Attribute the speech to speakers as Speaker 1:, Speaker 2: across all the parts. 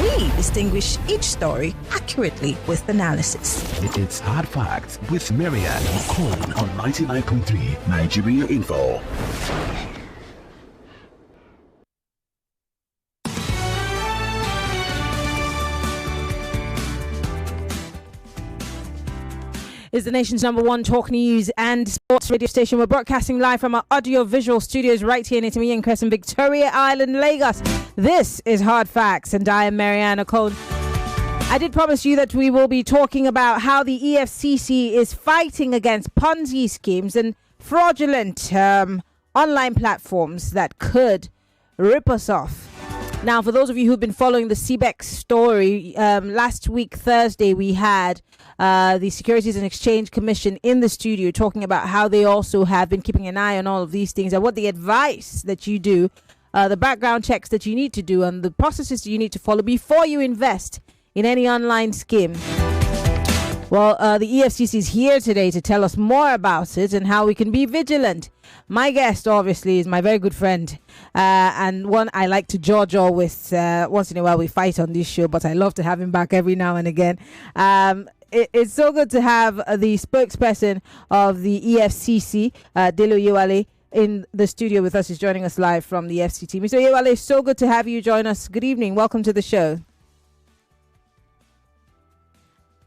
Speaker 1: We distinguish each story accurately with analysis.
Speaker 2: It's Hard Facts with Maryann Okon on 99.3 Nigeria Info.
Speaker 3: Is the nation's #1 talk news and sports radio station. We're broadcasting live from our audio-visual studios right here in Itimi and Crescent, Victoria Island, Lagos. This is Hard Facts, and I am Maryann Okon. I did promise you that we will be talking about how the EFCC is fighting against Ponzi schemes and fraudulent online platforms that could rip us off. Now, for those of you who've been following the CBEX story, last week, Thursday, we had the Securities and Exchange Commission in the studio talking about how they also have been keeping an eye on all of these things and what the advice that you do, the background checks that you need to do and the processes that you need to follow before you invest in any online scheme. Well, the EFCC is here today to tell us more about it and how we can be vigilant. My guest, obviously, is my very good friend and one I like to jaw with. Once in a while, we fight on this show, but I love to have him back every now and again. It's so good to have the spokesperson of the EFCC, Dele Oyewale, in the studio with us. He's joining us live from the FCT. Mr. Oyewale, it's so good to have you join us. Good evening. Welcome to the show.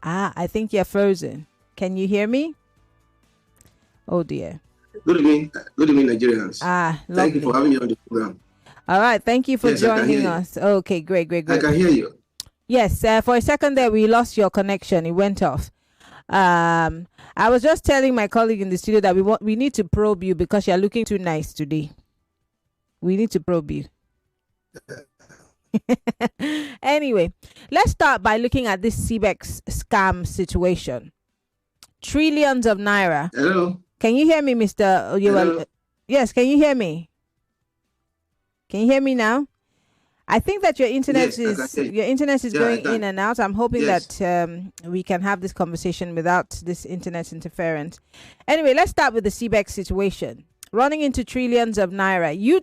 Speaker 3: I think you're frozen. Can you hear me? Oh, dear.
Speaker 4: Good evening, Nigerians.
Speaker 3: Lovely.
Speaker 4: Thank you for having me on the program.
Speaker 3: All right, thank you for joining us. Okay, great.
Speaker 4: I can hear you.
Speaker 3: Yes, for a second there, we lost your connection. It went off. I was just telling my colleague in the studio that we need to probe you because you're looking too nice today. We need to probe you. Anyway, let's start by looking at this CBEX scam situation. Trillions of naira.
Speaker 4: Hello.
Speaker 3: Can you hear me, Mr. Oyewale? Yes, can you hear me? Can you hear me now? I think that your internet is going in and out. I'm hoping that we can have this conversation without this internet interference. Anyway, let's start with the CBEX situation. Running into trillions of naira. You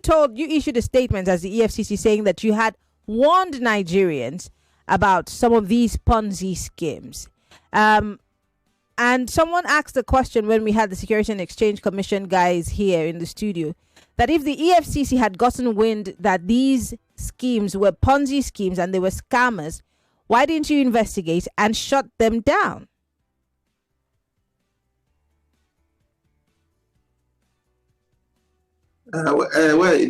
Speaker 3: issued a statement as the EFCC saying that you had warned Nigerians about some of these Ponzi schemes. And someone asked a question when we had the Securities and Exchange Commission guys here in the studio, that if the EFCC had gotten wind that these schemes were Ponzi schemes and they were scammers, why didn't you investigate and shut them down?
Speaker 4: Well,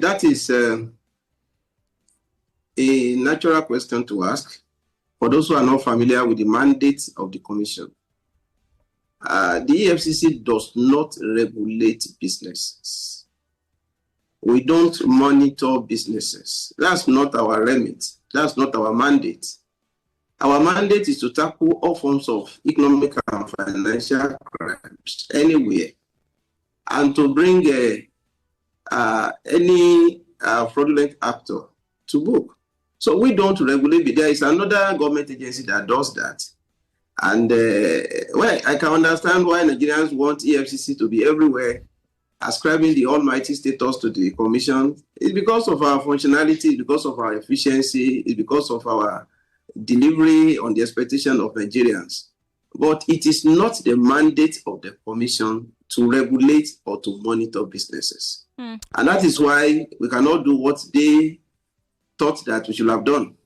Speaker 4: that is a natural question to ask for those who are not familiar with the mandate of the Commission. The EFCC does not regulate businesses. We don't monitor businesses. That's not our remit. That's not our mandate. Our mandate is to tackle all forms of economic and financial crimes anywhere, and to bring any fraudulent actor to book. So we don't regulate, but there is another government agency that does that. And well, I can understand why Nigerians want EFCC to be everywhere, ascribing the almighty status to the Commission. It's because of our functionality, it's because of our efficiency, it's because of our delivery on the expectation of Nigerians. But it is not the mandate of the Commission to regulate or to monitor businesses. And that is why we cannot do what they thought that we should have done.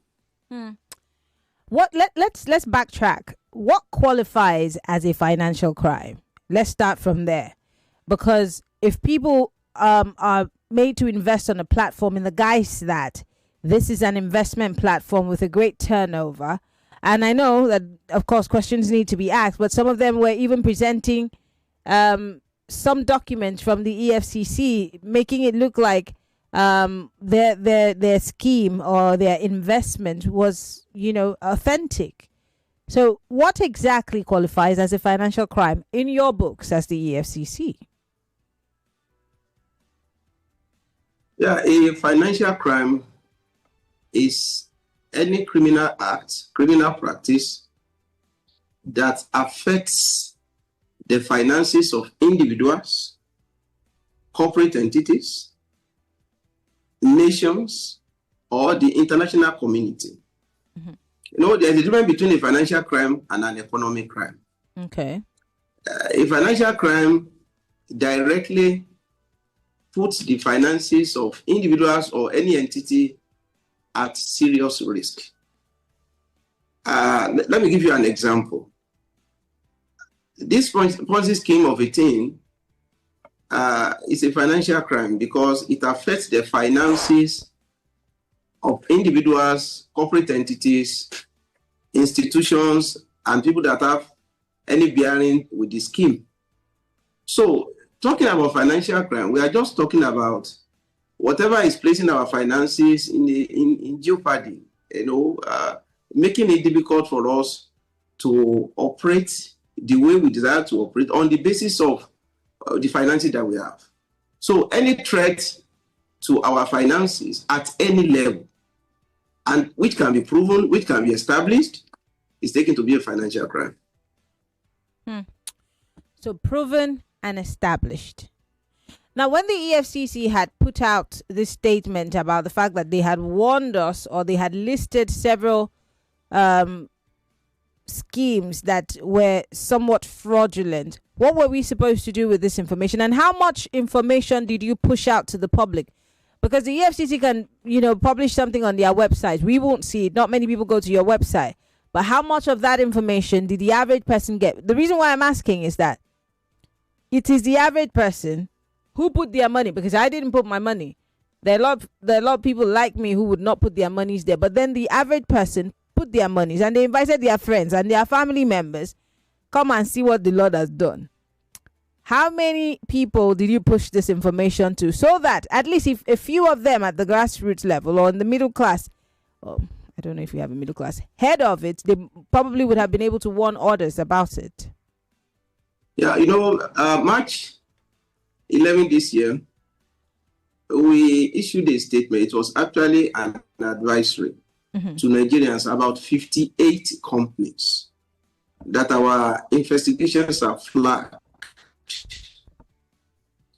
Speaker 3: Let's backtrack. What qualifies as a financial crime? Let's start from there. Because if people are made to invest on a platform in the guise that this is an investment platform with a great turnover, and I know that, of course, questions need to be asked, but some of them were even presenting some documents from the EFCC, making it look like their scheme or their investment was, authentic. So what exactly qualifies as a financial crime in your books as the EFCC?
Speaker 4: Yeah, a financial crime is any criminal act, criminal practice that affects the finances of individuals, corporate entities, nations, or the international community. Mm-hmm. there's a difference between a financial crime and an economic crime.
Speaker 3: Okay.
Speaker 4: A financial crime directly puts the finances of individuals or any entity at serious risk. Let me give you an example. This Ponzi scheme of a thing is a financial crime because it affects the finances of individuals, corporate entities, institutions, and people that have any bearing with the scheme. So, talking about financial crime, we are just talking about whatever is placing our finances in jeopardy, making it difficult for us to operate the way we desire to operate on the basis of the finances that we have. So any threat to our finances at any level, and which can be proven, which can be established, is taken to be a financial crime.
Speaker 3: So proven and established. Now, when the EFCC had put out this statement about the fact that they had warned us, or they had listed several schemes that were somewhat fraudulent, what were we supposed to do with this information, and how much information did you push out to the public? Because the EFCC can, publish something on their website. We won't see it. Not many people go to your website. But how much of that information did the average person get? The reason why I'm asking is that it is the average person who put their money, because I didn't put my money. There are a lot of people like me who would not put their monies there. But then the average person put their monies, and they invited their friends and their family members, come and see what the Lord has done. How many people did you push this information to, so that at least if a few of them at the grassroots level or in the middle class, I don't know if you have a middle class, head of it, they probably would have been able to warn others about it?
Speaker 4: Yeah, March 11 this year, we issued a statement. It was actually an advisory to Nigerians about 58 companies that our investigations have flagged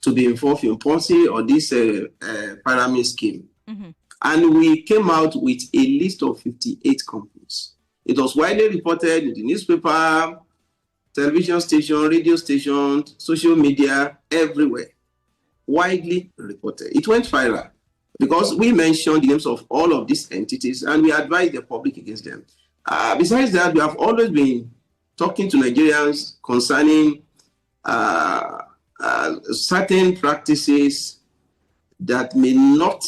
Speaker 4: to be involved in Ponzi or this pyramid scheme. And we came out with a list of 58 companies. It was widely reported in the newspaper, television station, radio station, social media, everywhere. Widely reported. It went viral because we mentioned the names of all of these entities and we advised the public against them. Besides that, we have always been talking to Nigerians concerning certain practices that may not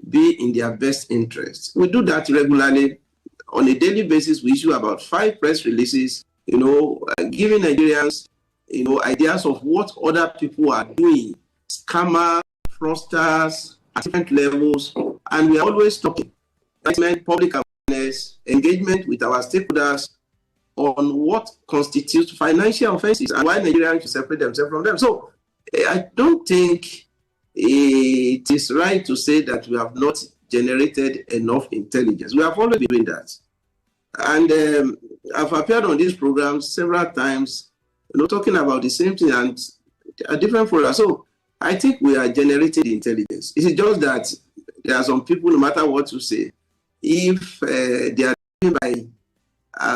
Speaker 4: be in their best interest. We do that regularly. On a daily basis, we issue about 5 press releases, giving Nigerians, ideas of what other people are doing, scammers, fraudsters at different levels, and we are always talking. Public awareness, engagement with our stakeholders on what constitutes financial offenses and why Nigerians should separate themselves from them. So I don't think it is right to say that we have not generated enough intelligence. We have always been doing that. And I've appeared on this program several times, talking about the same thing and a different program. So I think we are generating intelligence. It's just that there are some people, no matter what you say, if they are driven by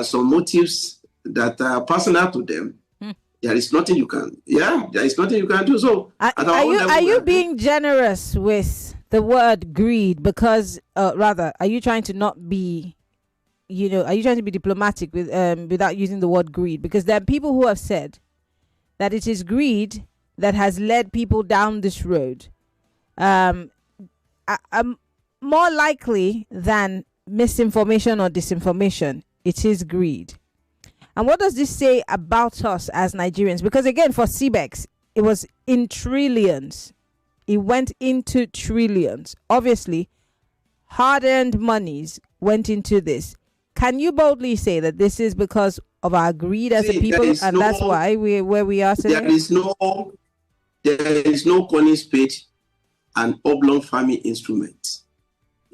Speaker 4: some motives that are personal to them, there is nothing you can. There is nothing you can do. So,
Speaker 3: are you being generous with the word greed? Because, rather, are you trying to not be, are you trying to be diplomatic with without using the word greed? Because there are people who have said that it is greed that has led people down this road. More likely than misinformation or disinformation, it is greed. And what does this say about us as Nigerians? Because again, for CBEX, it was in trillions. It went into trillions. Obviously, hard-earned monies went into this. Can you boldly say that this is because of our greed as a people, and that's why we're where we are today?
Speaker 4: There is no corner spade and oblong farming instrument.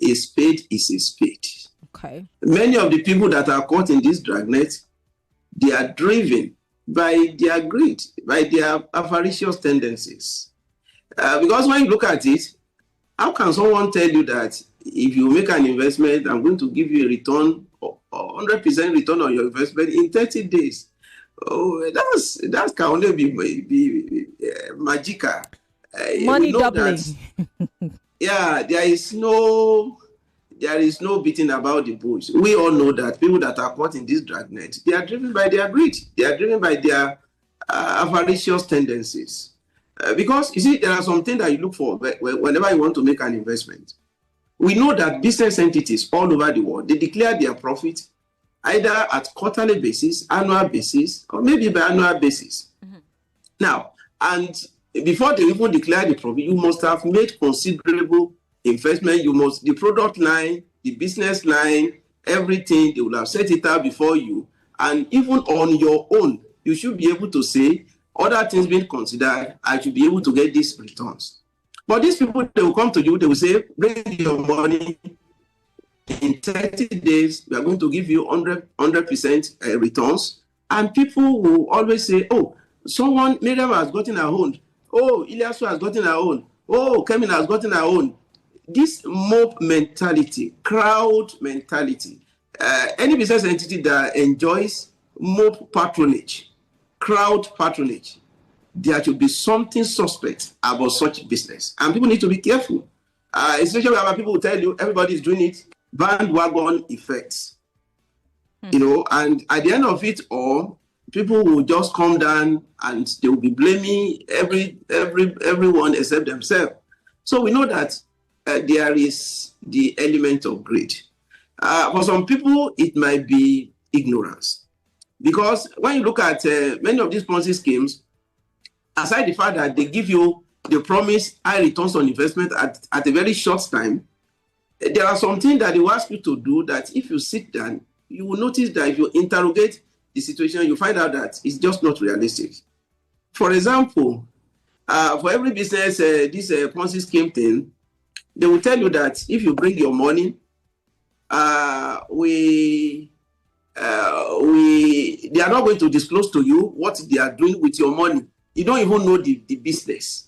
Speaker 4: A spade is a spade.
Speaker 3: Okay.
Speaker 4: Many of the people that are caught in this dragnet, they are driven by their greed, by their avaricious tendencies. Because when you look at it, how can someone tell you that if you make an investment, I'm going to give you a return, or 100% return on your investment in 30 days. Oh, that can only be magical.
Speaker 3: Money doubling.
Speaker 4: Yeah, there is no beating about the bush. We all know that people that are caught in this dragnet, they are driven by their greed. They are driven by their avaricious tendencies. Because, you see, there are some things that you look for whenever you want to make an investment. We know that business entities all over the world, they declare their profit either at quarterly basis, annual basis, or maybe biannual basis. Mm-hmm. Now, and before they even declare the profit, you must have made considerable investment. The product line, the business line, everything, they will have set it out before you. And even on your own, you should be able to say, other things being considered, I should be able to get these returns. But these people, they will come to you, they will say, bring your money. In 30 days, we are going to give you 100% returns. And people will always say, oh, Miriam has gotten her own. Oh, Ilyasu has gotten her own. Oh, Kevin has gotten her own. This mob mentality, crowd mentality, any business entity that enjoys mob patronage, crowd patronage, there should be something suspect about such business. And people need to be careful. Especially when people will tell you everybody is doing it. Bandwagon effects, and at the end of it all, people will just come down and they will be blaming everyone except themselves. So we know that there is the element of greed. For some people, it might be ignorance, because when you look at many of these Ponzi schemes, aside the fact that they give you the promise high returns on investment at a very short time, there are some things that they will ask you to do that if you sit down, you will notice that if you interrogate the situation, you find out that it's just not realistic. For example, for every business, this Ponzi scheme thing, they will tell you that if you bring your money, they are not going to disclose to you what they are doing with your money. You don't even know the business.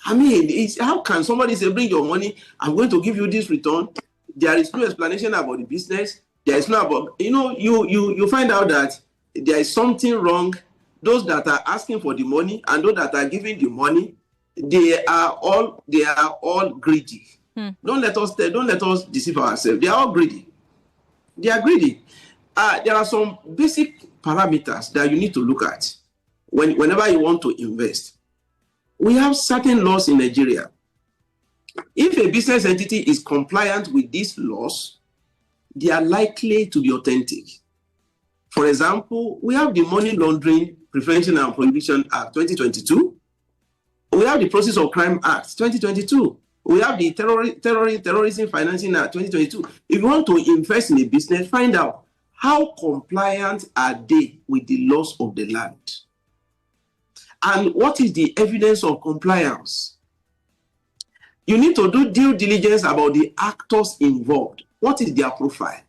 Speaker 4: I mean, how can somebody say, bring your money, I'm going to give you this return? There is no explanation about the business. There is no about, you find out that there is something wrong. Those that are asking for the money and those that are giving the money, they are all greedy. Don't let us deceive ourselves. They are all greedy. They are greedy. There are some basic parameters that you need to look at whenever you want to invest. We have certain laws in Nigeria. If a business entity is compliant with these laws, they are likely to be authentic. For example, we have the Money Laundering Prevention and Prohibition Act 2022. We have the Process of Crime Act 2022. We have the Terrorism Financing Act 2022. If you want to invest in a business, find out how compliant are they with the laws of the land. And what is the evidence of compliance? You need to do due diligence about the actors involved. What is their profile?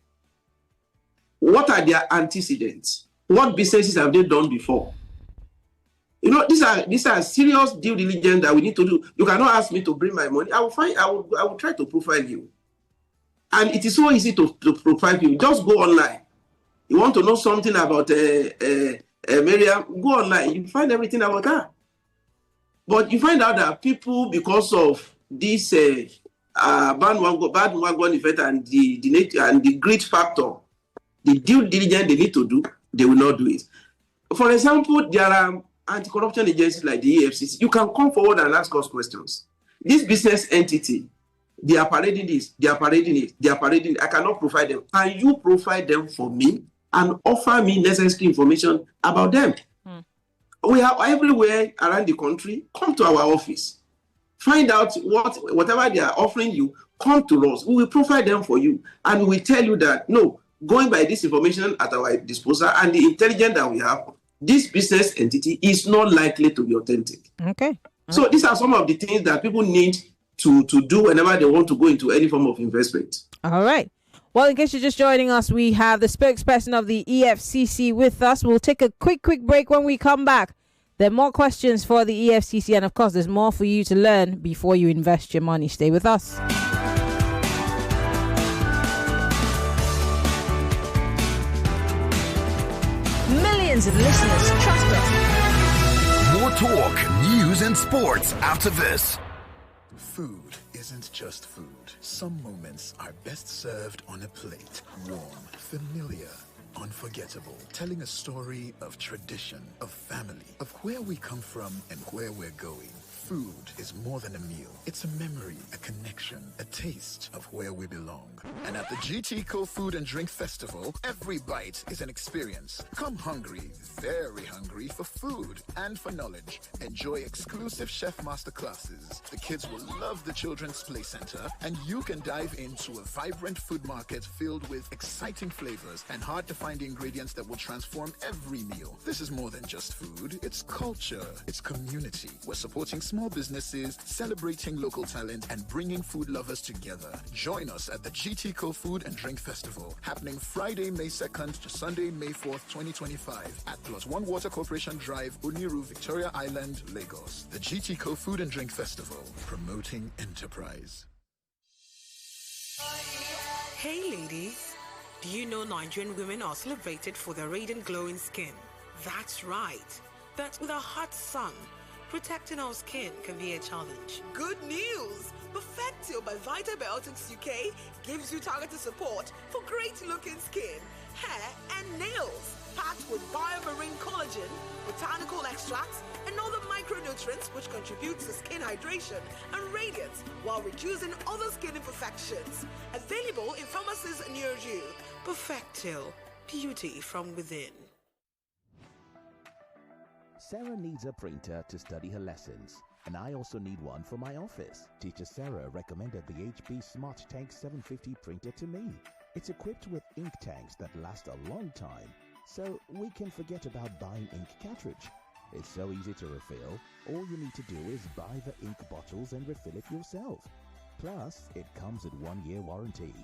Speaker 4: What are their antecedents? What businesses have they done before? These are serious due diligence that we need to do. You cannot ask me to bring my money. I will try to profile you. And it is so easy to profile you. Just go online. You want to know something about Maryann, go online, you find everything about her. But you find out that people, because of this bandwagon effect and the greed factor, the due diligence they need to do, they will not do it. For example, there are anti-corruption agencies like the EFCC. You can come forward and ask us questions. This business entity, they are parading this, they are parading it, they are parading it. I cannot provide them. Can you provide them for me and offer me necessary information about them? We are everywhere around the country. Come to our office. Find out whatever they are offering you, come to us. We will provide them for you. And we will tell you that, no, going by this information at our disposal and the intelligence that we have, this business entity is not likely to be authentic. Okay. So these are some of the things that people need to do whenever they want to go into any form of investment.
Speaker 3: All right. Well, in case you're just joining us, we have the spokesperson of the EFCC with us. We'll take a quick break. When we come back, there are more questions for the EFCC. And of course, there's more for you to learn before you invest your money. Stay with us.
Speaker 1: Millions of listeners trust us.
Speaker 2: More talk, news, and sports after this.
Speaker 5: Food isn't just food. Some moments are best served on a plate. Warm, familiar, unforgettable. Telling a story of tradition, of family, of where we come from and where we're going. Food is more than a meal. It's a memory, a connection, a taste of where we belong. And at the GTCO Food and Drink Festival, every bite is an experience. Come hungry, very hungry for food and for knowledge. Enjoy exclusive chef master classes. The kids will love the Children's Play Center, and you can dive into a vibrant food market filled with exciting flavors and hard-to-find ingredients that will transform every meal. This is more than just food. It's culture. It's community. We're supporting small businesses, celebrating local talent, and bringing food lovers together. Join us at the GTCO Food and Drink Festival, happening Friday, May 2nd to Sunday, May 4th, 2025, at Plus One Water Corporation Drive, Uniru, Victoria Island, Lagos. The GTCO Food and Drink Festival, promoting enterprise.
Speaker 6: Hey ladies, do you know Nigerian women are celebrated for their radiant glowing skin? That's right. But with a hot sun, protecting our skin can be a challenge. Good news! Perfectio by Vitabiotics UK gives you targeted support for great-looking skin, hair, and nails. Packed with biomarine collagen, botanical extracts, and other micronutrients which contribute to skin hydration and radiance while reducing other skin imperfections. Available in pharmacies near you. Perfectil, beauty from within.
Speaker 7: Sarah needs a printer to study her lessons, and I also need one for my office. Teacher Sarah recommended the HP Smart Tank 750 printer to me. It's equipped with ink tanks that last a long time, so we can forget about buying ink cartridge. It's so easy to refill. All you need to do is buy the ink bottles and refill it yourself. Plus, it comes with 1-year warranty.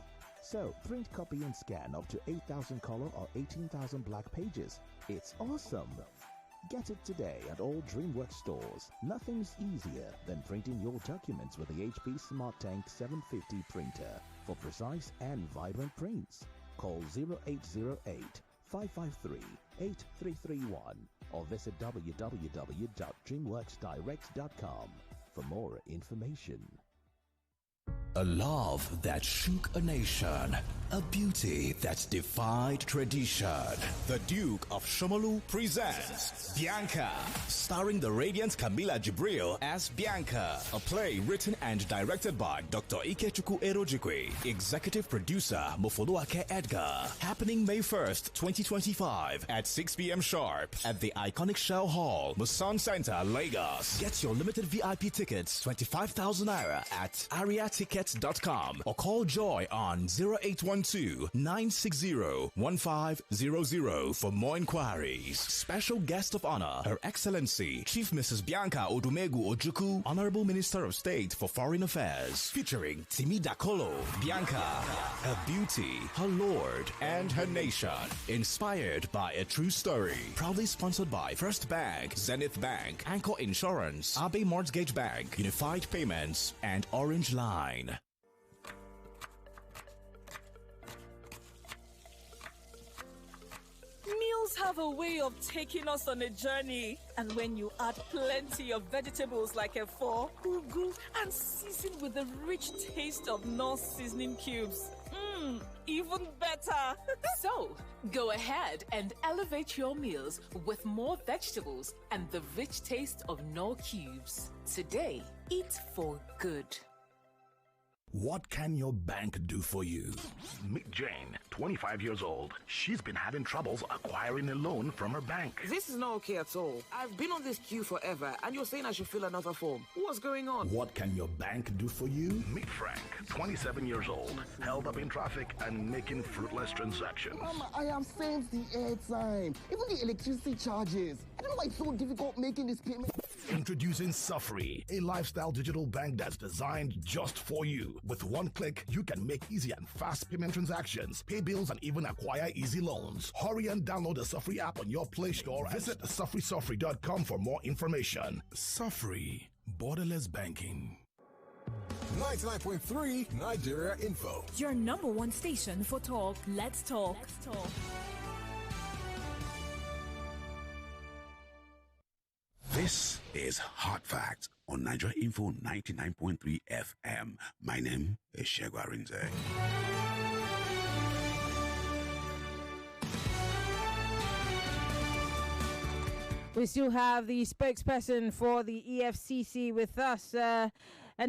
Speaker 7: So, print, copy, and scan up to 8,000 color or 18,000 black pages. It's awesome! Get it today at all DreamWorks stores. Nothing's easier than printing your documents with the HP Smart Tank 750 printer for precise and vibrant prints. Call 0808-553-8331 or visit www.dreamworksdirect.com for more information.
Speaker 2: A love that shook a nation. A beauty that defied tradition. The Duke of Shomolu presents Bianca, starring the radiant Camila Jibril as Bianca. A play written and directed by Dr. Ikechukwu Erojikwe. Executive producer Mofoluake Edgar. Happening May 1st, 2025 at 6 p.m. sharp at the iconic Shell Hall, Musan Center, Lagos. Get your limited VIP tickets, 25,000 naira at ariatickets.com or call Joy on 0812-960-1500 for more inquiries. Special guest of honor, Her Excellency Chief Mrs. Bianca Odumegu Ojukwu, Honorable Minister of State for Foreign Affairs, featuring Timi Dakolo, Bianca, her beauty, her lord, and her nation. Inspired by a true story. Proudly sponsored by First Bank, Zenith Bank, Anchor Insurance, Abe Mortgage Bank, Unified Payments, and Orange Line.
Speaker 8: Meals have a way of taking us on a journey. And when you add plenty of vegetables like efo, ugu, and season with the rich taste of Knorr seasoning cubes, even better.
Speaker 9: So, go ahead and elevate your meals with more vegetables and the rich taste of Knorr cubes. Today, eat for good.
Speaker 2: What can your bank do for you? Meet Jane, 25 years old. She's been having troubles acquiring a loan from her bank.
Speaker 10: This is not okay at all. I've been on this queue forever, and you're saying I should fill another form. What's going on?
Speaker 2: What can your bank do for you? Meet Frank, 27 years old, held up in traffic and making fruitless transactions.
Speaker 11: Mama, I have saved the airtime, even the electricity charges. I don't know why it's so difficult making this payment.
Speaker 2: Introducing Safri, a lifestyle digital bank that's designed just for you. With one click, you can make easy and fast payment transactions, pay bills, and even acquire easy loans. Hurry and download the Safri app on your Play Store. Visit safrisafri.com for more information. Safri, borderless banking.
Speaker 12: 99.3 Nigeria Info.
Speaker 13: Your number one station for talk. Let's talk.
Speaker 12: This is Hard Facts on Nigeria Info 99.3 FM. My name is Shegwa Rinze.
Speaker 3: We still have the spokesperson for the EFCC with us, and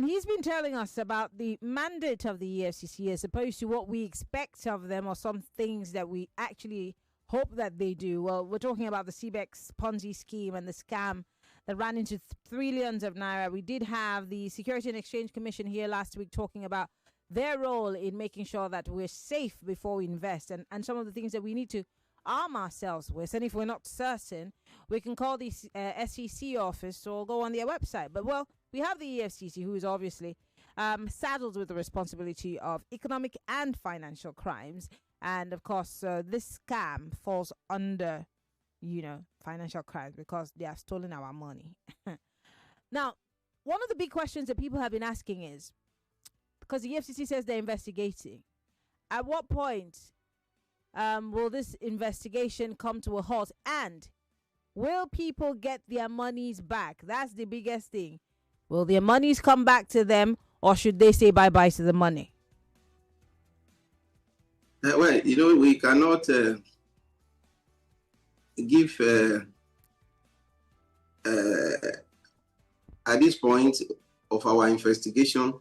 Speaker 3: he's been telling us about the mandate of the EFCC as opposed to what we expect of them or some things that we actually hope that they do. Well, we're talking about the CBEX Ponzi scheme and the scam that ran into trillions of naira. We did have the Security and Exchange Commission here last week talking about their role in making sure that we're safe before we invest and some of the things that we need to arm ourselves with. And if we're not certain, we can call the SEC office or go on their website. But, well, we have the EFCC, who is obviously saddled with the responsibility of economic and financial crimes. And, of course, this scam falls under, financial crimes because they have stolen our money. Now, one of the big questions that people have been asking is, because the EFCC says they're investigating, at what point will this investigation come to a halt? And will people get their monies back? That's the biggest thing. Will their monies come back to them, or should they say bye-bye to the money?
Speaker 4: Well, we cannot give, at this point of our investigation,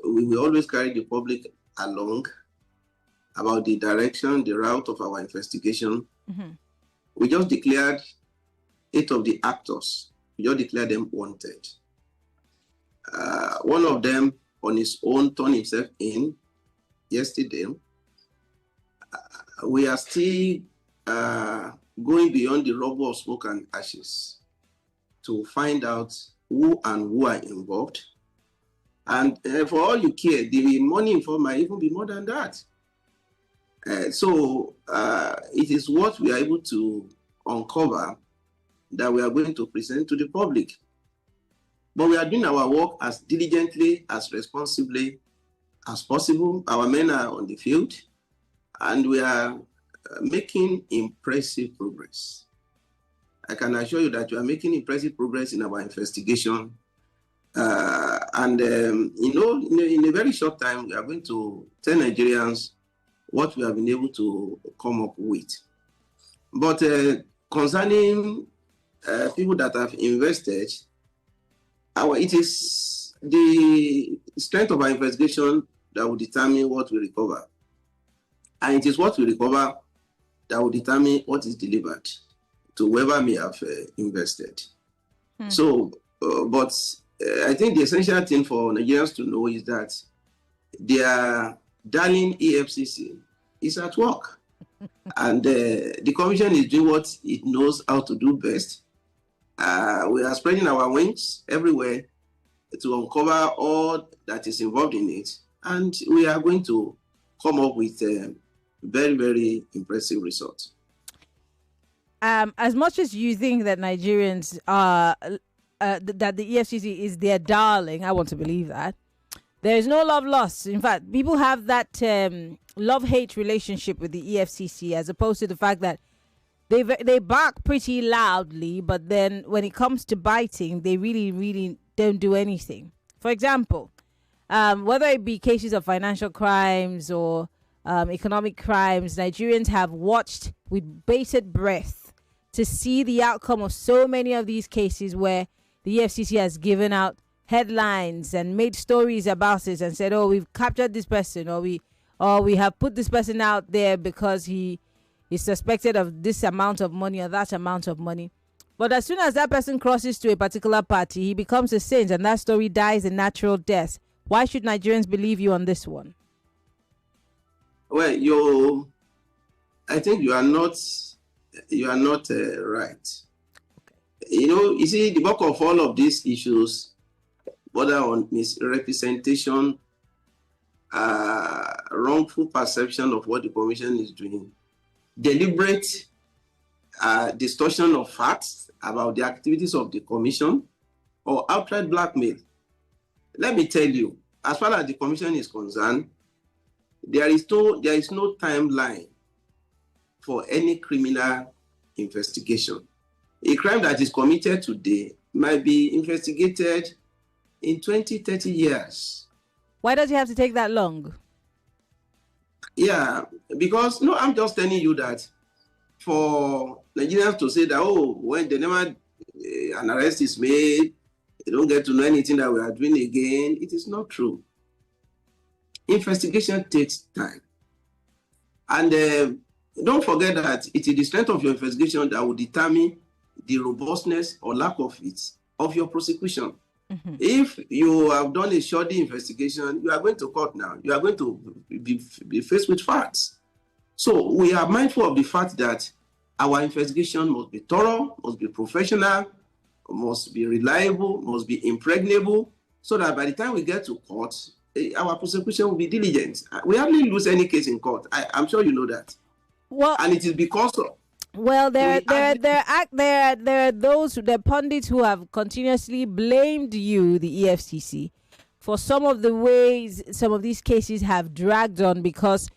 Speaker 4: we will always carry the public along about the direction, the route of our investigation. Mm-hmm. We just declared 8 of the actors. We just declared them wanted. One of them, on his own, turned himself in yesterday. We are still going beyond the rubble of smoke and ashes to find out who are involved. And for all you care, the money involved might even be more than that. So it is what we are able to uncover that we are going to present to the public. But we are doing our work as diligently, as responsibly as possible. Our men are on the field, and we are making impressive progress. I can assure you that we are making impressive progress in our investigation. In a very short time, we are going to tell Nigerians what we have been able to come up with. But concerning people that have invested, it is the strength of our investigation that will determine what we recover. And it is what we recover that will determine what is delivered to whoever may have invested. So, but I think the essential thing for Nigerians to know is that their darling EFCC is at work. And the commission is doing what it knows how to do best. We are spreading our wings everywhere to uncover all that is involved in it. And we are going to come up with very, very impressive results.
Speaker 3: As much as you think that Nigerians are, that the EFCC is their darling, I want to believe that. There is no love lost. In fact, people have that love-hate relationship with the EFCC, as opposed to the fact that they bark pretty loudly, but then when it comes to biting, they really, really don't do anything. For example, whether it be cases of financial crimes or economic crimes, Nigerians have watched with bated breath to see the outcome of so many of these cases where the EFCC has given out headlines and made stories about it and said, oh, we've captured this person, or we have put this person out there because he is suspected of this amount of money or that amount of money. But as soon as that person crosses to a particular party, he becomes a saint, and that story dies a natural death. Why should Nigerians believe you on this one?
Speaker 4: Well, I think you are not right. Okay. You see, the bulk of all of these issues border on misrepresentation, wrongful perception of what the commission is doing, deliberate distortion of facts about the activities of the commission, or outright blackmail. Let me tell you, as far as the commission is concerned, there is no timeline for any criminal investigation. A crime that is committed today might be investigated in 20, 30 years.
Speaker 3: Why does it have to take that long?
Speaker 4: Yeah, because, no, I'm just telling you that for Nigerians to say that, oh, when an arrest is made, they don't get to know anything that we are doing again, it is not true. Investigation takes time. And don't forget that it is the strength of your investigation that will determine the robustness or lack of it of your prosecution. Mm-hmm. If you have done a shoddy investigation, you are going to court now. You are going to be faced with facts. So we are mindful of the fact that our investigation must be thorough, must be professional, must be reliable, must be impregnable, so that by the time we get to court, our prosecution will be diligent. We hardly lose any case in court. I'm sure you know that. Well, and it is because of.
Speaker 3: Well, there are those, the pundits who have continuously blamed you, the EFCC, for some of the ways some of these cases have dragged on, because,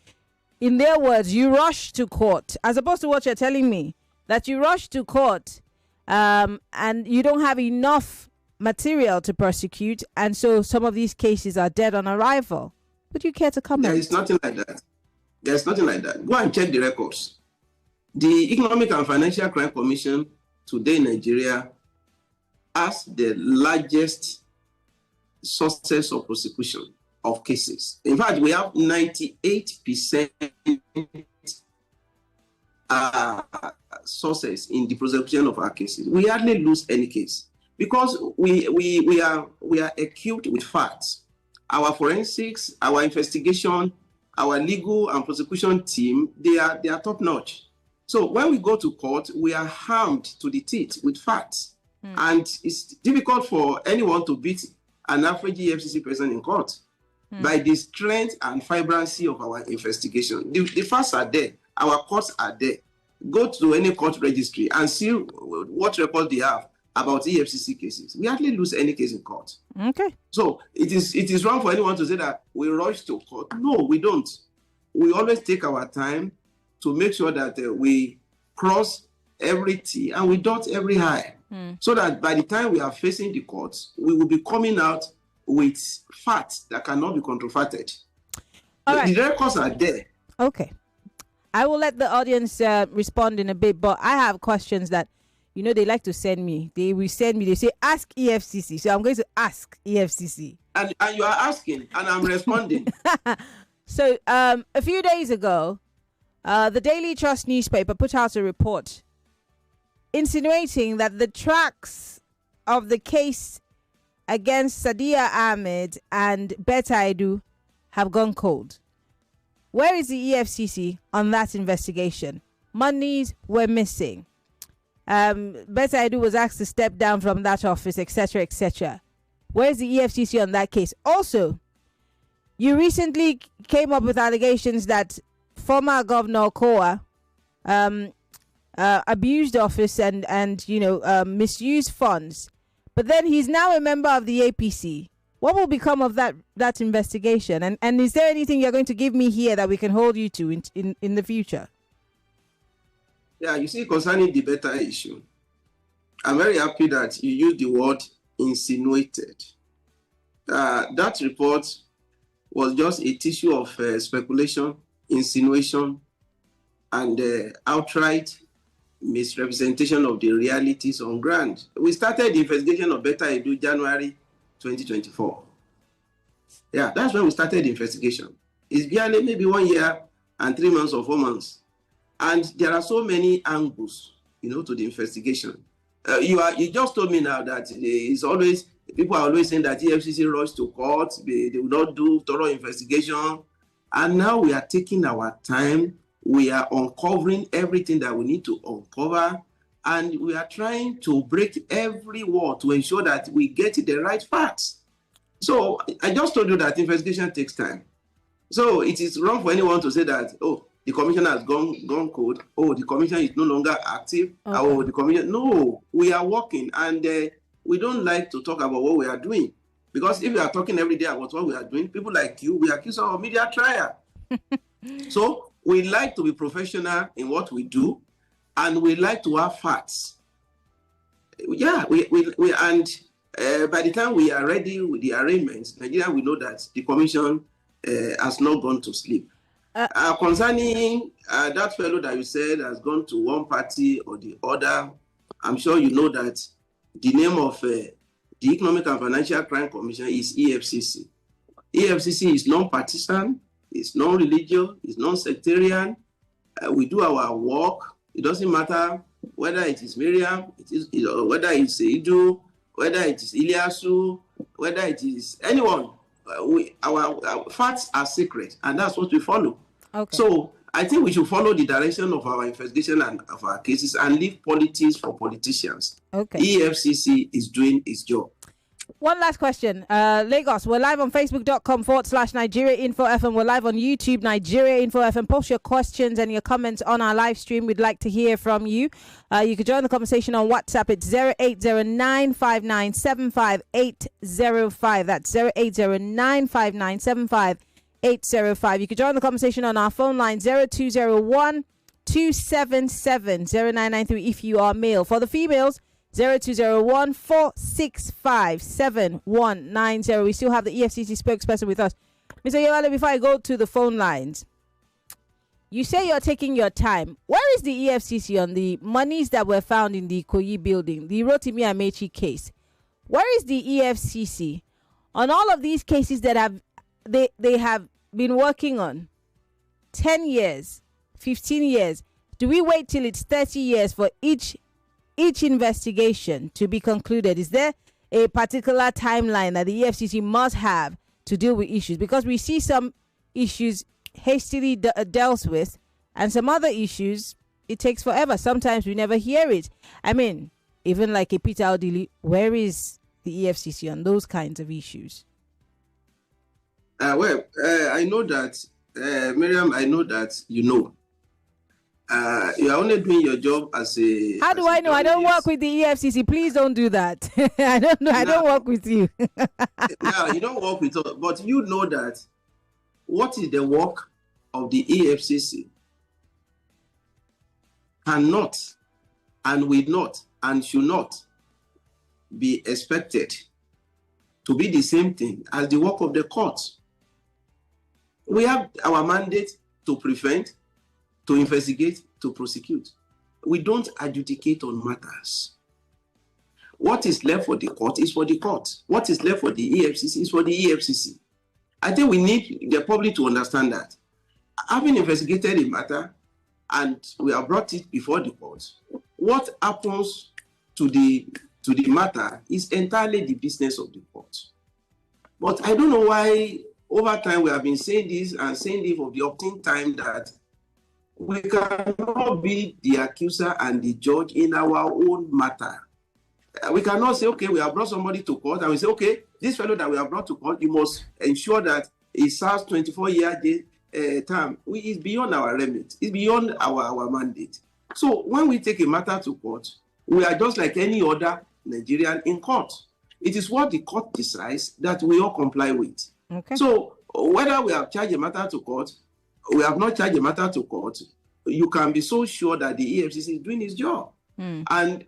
Speaker 3: in their words, you rush to court, as opposed to what you're telling me, that you rush to court and you don't have enough material to prosecute, and so some of these cases are dead on arrival. Would you care to comment?
Speaker 4: There is nothing like that. There's nothing like that. Go and check the records. The Economic and Financial Crime Commission today in Nigeria has the largest sources of prosecution of cases. In fact, we have 98% sources in the prosecution of our cases. We hardly lose any case because we are equipped with facts. Our forensics, our investigation, our legal and prosecution team, they are top notch. So when we go to court, we are armed to the teeth with facts. And it's difficult for anyone to beat an average EFCC person in court by the strength and vibrancy of our investigation. The facts are there. Our courts are there. Go to any court registry and see what record they have about EFCC cases. We hardly lose any case in court.
Speaker 3: Okay.
Speaker 4: So it is wrong for anyone to say that we rush to court. No, we don't. We always take our time to make sure that we cross every T and we dot every I. So that by the time we are facing the courts, we will be coming out with facts that cannot be controverted. The records are there.
Speaker 3: Okay. I will let the audience respond in a bit, but I have questions that, they like to send me. They will send me, they say, ask EFCC. So I'm going to ask EFCC.
Speaker 4: And you are asking, and I'm responding.
Speaker 3: So a few days ago, the Daily Trust newspaper put out a report insinuating that the tracks of the case against Sadiya Ahmed and Betta Edu have gone cold. Where is the EFCC on that investigation? Monies were missing. Betta Edu was asked to step down from that office, etc., etc. Where is the EFCC on that case? Also, you recently came up with allegations that former Governor Okoa abused office and misused funds, but then he's now a member of the APC. What will become of that investigation? And is there anything you're going to give me here that we can hold you to in the future?
Speaker 4: Yeah, you see, concerning the Betta issue, I'm very happy that you used the word insinuated. That report was just a tissue of speculation, insinuation, and outright misrepresentation of the realities on ground. We started the investigation of Betta Edu January 2024. Yeah, that's when we started the investigation. It's barely maybe 1 year and 3 months or 4 months. And there are so many angles, to the investigation. You just told me now that people are always saying that EFCC rush to court, they will not do thorough investigation. And now we are taking our time. We are uncovering everything that we need to uncover. And we are trying to break every wall to ensure that we get the right facts. So I just told you that investigation takes time. So it is wrong for anyone to say that, the commission has gone cold. The commission is no longer active. Okay. The commission. No, we are working, and we don't like to talk about what we are doing. Because if we are talking every day about what we are doing, people like you, we accuse our media trial. So we like to be professional in what we do, and we like to have facts. Yeah, we and by the time we are ready with the arrangements, Nigeria will know that the commission has not gone to sleep. Concerning that fellow that you said has gone to one party or the other, I'm sure you know that the name of the Economic and Financial Crime Commission is EFCC. EFCC is non-partisan, it's non-religious, it's non-sectarian. We do our work. It doesn't matter whether it is Miriam, whether it's Idu, whether it is Ilyasu, whether it is anyone. Our facts are secret, and that's what we follow. Okay. So I think we should follow the direction of our investigation and of our cases and leave politics for politicians. Okay. EFCC is doing its job.
Speaker 3: One last question. Lagos, we're live on facebook.com/Nigeria Info FM. We're live on YouTube, Nigeria Info FM. Post your questions and your comments on our live stream. We'd like to hear from you. You can join the conversation on WhatsApp. It's 08095975805. That's 08095975805. You can join the conversation on our phone line 0201-277-0993 if you are male. For the females, 0201-465-7190. We still have the EFCC spokesperson with us. Mr. Oyewale, before I go to the phone lines, you say you're taking your time. Where is the EFCC on the monies that were found in the Ikoyi building, the Rotimi Amechi case? Where is the EFCC on all of these cases that they have been working on? 10 years, 15 years. Do we wait till it's 30 years for each investigation to be concluded? Is there a particular timeline that the EFCC must have to deal with issues? Because we see some issues hastily dealt with, and some other issues, it takes forever. Sometimes we never hear it. I mean, even like a Peter Odili, where is the EFCC on those kinds of issues?
Speaker 4: I know that, Miriam, I know that you know. You are only doing your job as a...
Speaker 3: How do I know? I don't work with the EFCC. Please don't do that. I don't know. I don't work with you.
Speaker 4: Yeah, you don't work with us. But you know that what is the work of the EFCC cannot and will not and should not be expected to be the same thing as the work of the courts. We have our mandate to prevent, to investigate, to prosecute. We don't adjudicate on matters. What is left for the court is for the court. What is left for the EFCC is for the EFCC. I think we need the public to understand that. Having investigated a matter and we have brought it before the court, what happens to the matter is entirely the business of the court. But I don't know why over time we have been saying this and saying this for the often time that we cannot be the accuser and the judge in our own matter. We cannot say, okay, we have brought somebody to court, and we say, okay, this fellow that we have brought to court, you must ensure that he serves 24-year term. It's beyond our remit. It's beyond our mandate. So when we take a matter to court, we are just like any other Nigerian in court. It is what the court decides that we all comply with. Okay. So whether we have charged a matter to court, we have not charged a matter to court, you can be so sure that the EFCC is doing its job. And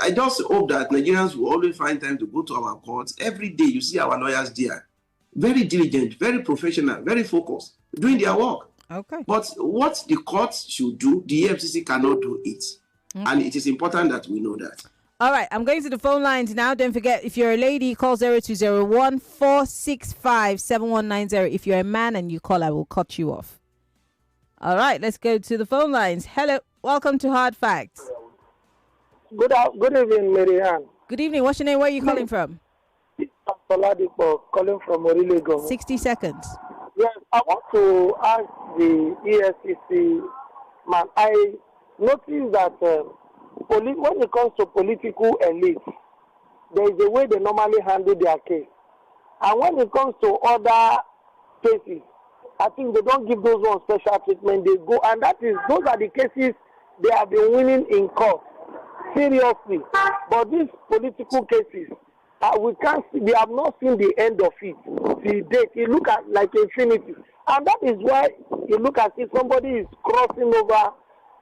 Speaker 4: I just hope that Nigerians will always find time to go to our courts. Every day you see our lawyers there, very diligent, very professional, very focused, doing their work. Okay. But what the courts should do, the EFCC cannot do it. Okay. And it is important that we know that.
Speaker 3: All right, I'm going to the phone lines now. Don't forget, if you're a lady, call 0201-465-7190. If you're a man and you call, I will cut you off. All right, let's go to the phone lines. Hello, welcome to Hard Facts.
Speaker 13: Good evening, Maryann.
Speaker 3: Good evening. What's your name? Where are you calling from?
Speaker 13: Oladipo, calling from Orilego.
Speaker 3: 60 seconds.
Speaker 13: Yes, I want to ask the EFCC, man, I noticed that when it comes to political elite, there is a way they normally handle their case. And when it comes to other cases, I think they don't give those ones special treatment. They go, and those are the cases they have been winning in court. Seriously. But these political cases, we have not seen the end of it. The date, it looks like infinity. And that is why you look at it, somebody is crossing over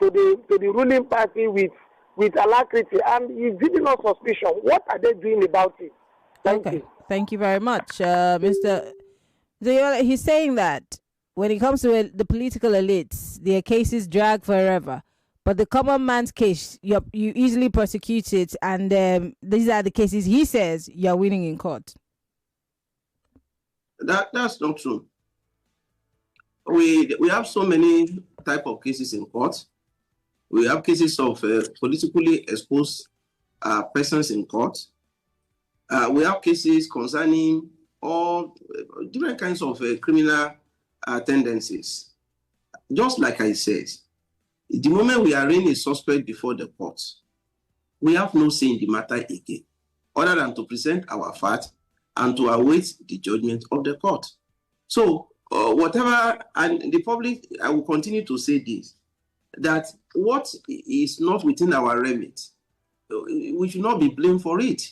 Speaker 13: to the ruling party with with alacrity, and it's giving us suspicion. What are they doing about it? Thank you.
Speaker 3: Thank you very much, Mr. He's saying that when it comes to the political elites, their cases drag forever. But the common man's case, you easily prosecute it, and these are the cases he says you're winning in court.
Speaker 4: That's not true. We have so many type of cases in court. We have cases of politically exposed persons in court. We have cases concerning all different kinds of criminal tendencies. Just like I said, the moment we arraign a suspect before the court, we have no say in the matter again, other than to present our facts and to await the judgment of the court. So, whatever, and the public, I will continue to say this, that what is not within our remit, we should not be blamed for it.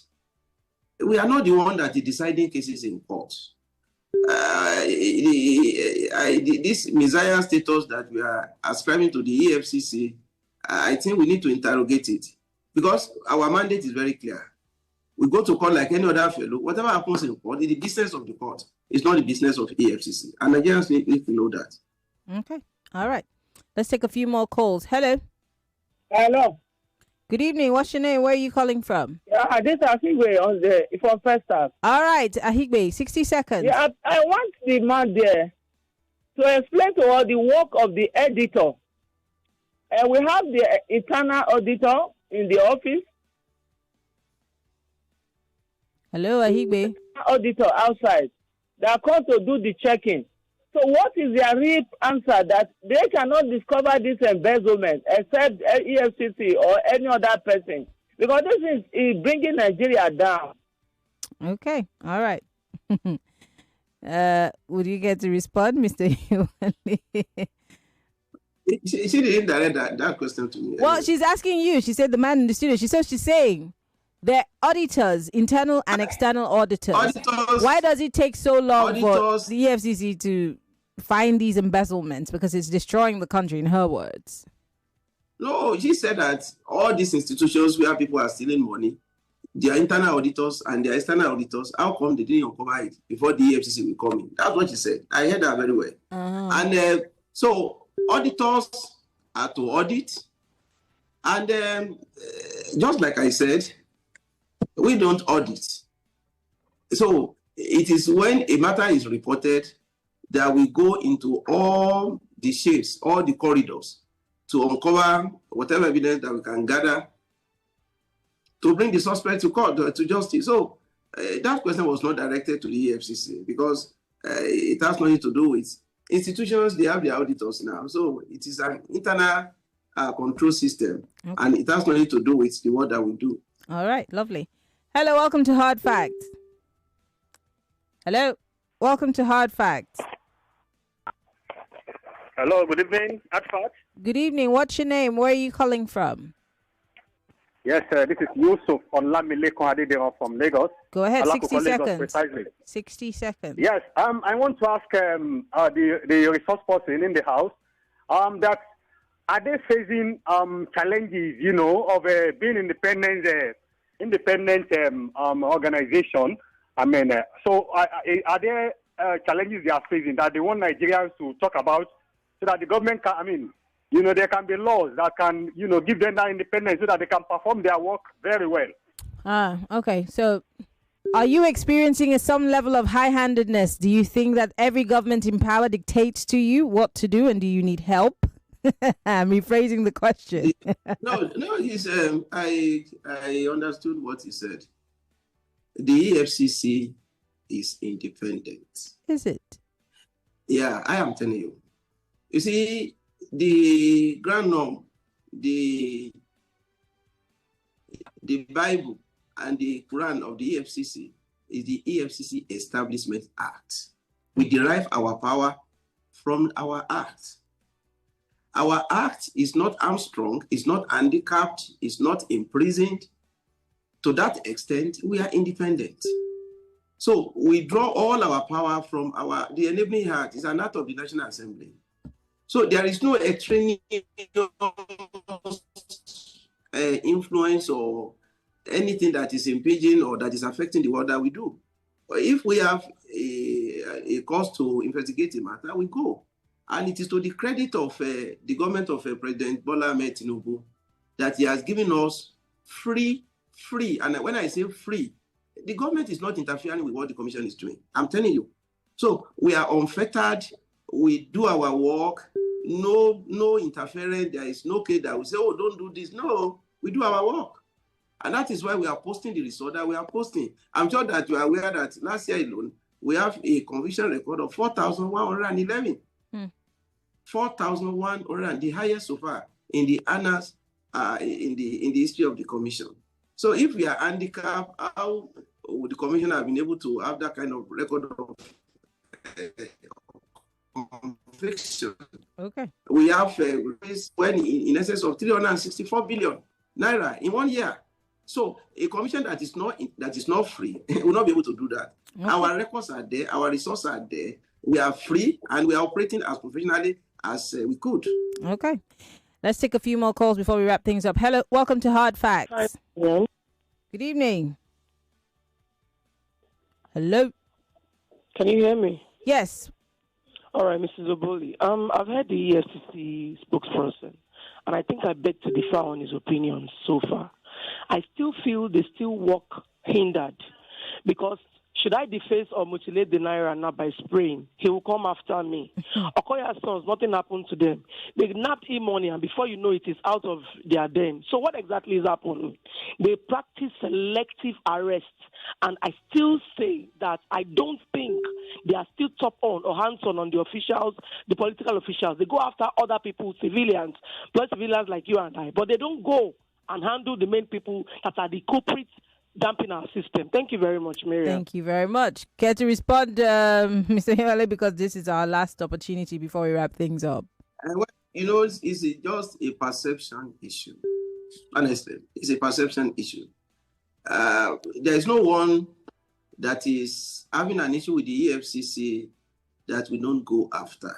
Speaker 4: We are not the one that is deciding cases in court. This messiah status that we are ascribing to the EFCC, I think we need to interrogate it, because our mandate is very clear. We go to court like any other fellow. Whatever happens in court is the business of the court. It's not the business of EFCC. And Nigerians need to know that.
Speaker 3: Okay. All right. Let's take a few more calls. Hello.
Speaker 14: Hello.
Speaker 3: Good evening. What's your name? Where are you calling from?
Speaker 14: Yeah, this is Ahigbe on the for first time.
Speaker 3: All right, Ahigbe, 60 seconds.
Speaker 14: Yeah, I want the man there to explain to us the work of the editor. And we have the internal auditor in the office.
Speaker 3: Hello, Ahigbe.
Speaker 14: Auditor outside that come to do the checking. So what is their real answer that they cannot discover this embezzlement except EFCC or any other person? Because this is bringing Nigeria down.
Speaker 3: Okay. All right. Would you get to respond, Mr. Oyewale?
Speaker 4: She didn't direct that question to me.
Speaker 3: Well, she's asking you. She said the man in the studio. She's saying the auditors, internal and external auditors. Why does it take so long for the EFCC to find these embezzlements? Because it's destroying the country, in her words.
Speaker 4: No, she said that all these institutions where people are stealing money, their internal auditors and their external auditors, how come they didn't uncover it before the EFCC will come in? That's what she said. I heard that very well. And so auditors are to audit. And just like I said, we don't audit. So it is when a matter is reported that we go into all the shades, all the corridors to uncover whatever evidence that we can gather to bring the suspect to court, to justice. So that question was not directed to the EFCC because it has nothing to do with institutions. They have their auditors now. So it is an internal control system, and it has nothing to do with the work that we do.
Speaker 3: All right, lovely. Hello, welcome to Hard Facts. Hello, welcome to Hard Facts.
Speaker 15: Hello, good evening, Hard Facts.
Speaker 3: Good evening. What's your name? Where are you calling from?
Speaker 15: Yes, this is Yusuf Olamilekon Adedero from Lagos.
Speaker 3: Go ahead, 60 seconds.
Speaker 15: Lagos, precisely.
Speaker 3: 60 seconds.
Speaker 15: Yes, I want to ask the resource person in the house that are they facing challenges, of being independent organization? I mean, so are there challenges they are facing that they want Nigerians to talk about so that the government can, there can be laws that can, give them that independence so that they can perform their work very well.
Speaker 3: Okay. So are you experiencing some level of high-handedness? Do you think that every government in power dictates to you what to do, and do you need help? I'm rephrasing the question.
Speaker 4: No, he's, I understood what he said. The EFCC is independent.
Speaker 3: Is it?
Speaker 4: Yeah, I am telling you. You see, the grand norm, the Bible and the Quran of the EFCC is the EFCC Establishment Act. We derive our power from our act. Our act is not hamstrung, is not handicapped, is not imprisoned. To that extent, we are independent. So we draw all our power from the enabling act is an act of the National Assembly. So there is no extraneous influence or anything that is impinging or that is affecting the work that we do. But if we have a cause to investigate the matter, we go. And it is to the credit of the government of President Bola Ahmed Tinubu that he has given us free, and when I say free, the government is not interfering with what the commission is doing. I'm telling you. So we are unfettered. We do our work. No interference. There is no case that we say, oh, don't do this. No, we do our work. And that is why we are posting the result that we are posting. I'm sure that you are aware that last year alone, we have a conviction record of 4,111. 4,100, the highest so far in the annals, in the history of the commission. So if we are handicapped, how would the commission have been able to have that kind of record of conviction?
Speaker 3: Okay.
Speaker 4: We have when in excess of 364 billion naira in 1 year. So a commission that is not free will not be able to do that. Okay. Our records are there, our resources are there. We are free and we are operating as professionally as we could.
Speaker 3: Okay. Let's take a few more calls before we wrap things up. Hello, welcome to Hard Facts.
Speaker 16: Hi. Yeah.
Speaker 3: Good evening. Hello.
Speaker 16: Can you hear me?
Speaker 3: Yes.
Speaker 16: All right, Mrs. Oboli. I've heard the EFCC spokesperson, and I think I beg to differ on his opinions so far. I still feel they still work hindered because should I deface or mutilate the naira now by spraying, he will come after me. Okoya's sons, nothing happened to them. They nabbed him money, and before you know it, is out of their den. So what exactly is happening? They practice selective arrest, and I still say that I don't think they are still top on or hands-on on the officials, the political officials. They go after other people, civilians, plus civilians like you and I, but they don't go and handle the main people that are the culprits dumping our system. Thank you very much, Maryann.
Speaker 3: Thank you very much. Care to respond, Mr. Oyewale, because this is our last opportunity before we wrap things up.
Speaker 4: It's just a perception issue. Honestly, it's a perception issue. There is no one that is having an issue with the EFCC that we don't go after.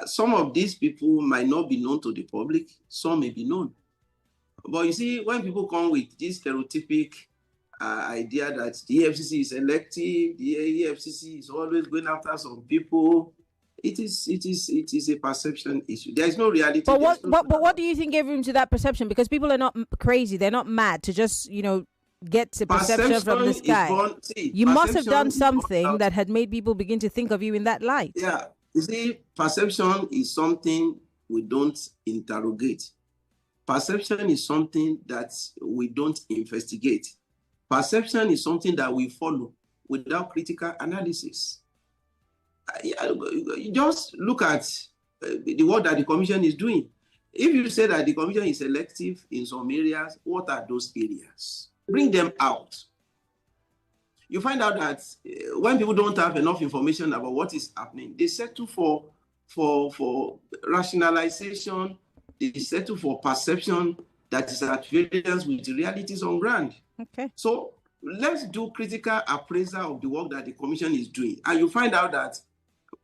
Speaker 4: Some of these people might not be known to the public. Some may be known. But you see, when people come with this stereotypic idea that the EFCC is selective, the EFCC is always going after some people, it is a perception issue. There is no reality.
Speaker 3: But what do you think gave room to that perception? Because people are not crazy; they're not mad to just get the perception from the sky. You must have done something that had made people begin to think of you in that light.
Speaker 4: Yeah, you see, perception is something we don't interrogate. Perception is something that we don't investigate. Perception is something that we follow without critical analysis. You just look at the work that the commission is doing. If you say that the commission is selective in some areas, what are those areas? Bring them out. You find out that when people don't have enough information about what is happening, they settle for rationalization. They settle for perception that is at variance with the realities on ground.
Speaker 3: Okay.
Speaker 4: So let's do critical appraisal of the work that the commission is doing. And you find out that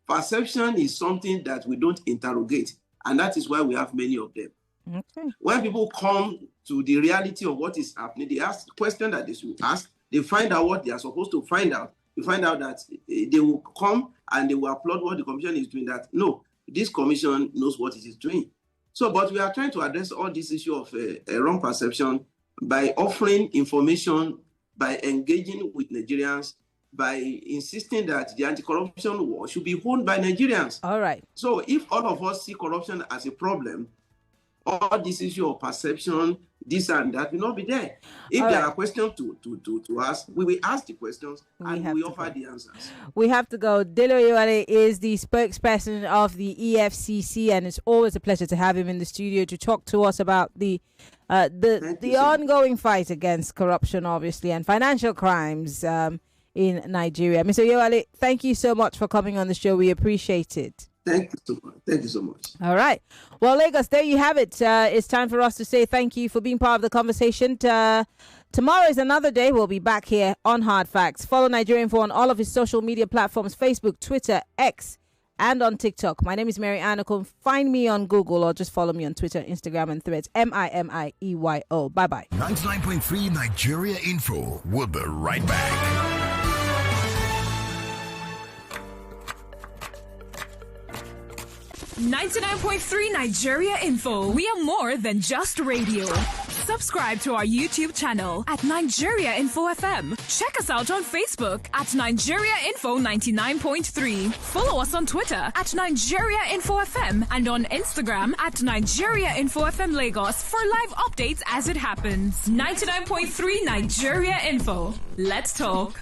Speaker 4: perception is something that we don't interrogate. And that is why we have many of them.
Speaker 3: Okay.
Speaker 4: When people come to the reality of what is happening, they ask the question that they should ask. They find out what they are supposed to find out. You find out that they will come and they will applaud what the commission is doing, that no, this commission knows what it is doing. So, but we are trying to address all this issue of a wrong perception by offering information, by engaging with Nigerians, by insisting that the anti-corruption war should be honed by Nigerians.
Speaker 3: All right.
Speaker 4: So if all of us see corruption as a problem, all this issue of perception, this and that will not be there. If there are questions to ask, we will ask the questions and we offer the answers.
Speaker 3: We have to go. Dele Oyewale is the spokesperson of the EFCC, and it's always a pleasure to have him in the studio to talk to us about the ongoing fight against corruption, obviously, and financial crimes in Nigeria. Mr. Oyewale, thank you so much for coming on the show. We appreciate it.
Speaker 4: Thank you so much. Thank you so much.
Speaker 3: All right. Well, Lagos, there you have it. It's time for us to say thank you for being part of the conversation. Tomorrow is another day. We'll be back here on Hard Facts. Follow Nigerian Info on all of his social media platforms, Facebook, Twitter, X, and on TikTok. My name is Maryann Okon. Find me on Google or just follow me on Twitter, Instagram, and Threads. MIMIEYO. Bye-bye.
Speaker 17: 99.3 Nigeria Info. We'll be right back.
Speaker 18: 99.3 Nigeria Info. We are more than just radio. Subscribe to our YouTube channel at Nigeria Info FM. Check us out on Facebook at Nigeria Info 99.3. Follow us on Twitter at Nigeria Info FM and on Instagram at Nigeria Info FM Lagos for live updates as it happens. 99.3 Nigeria Info. Let's talk.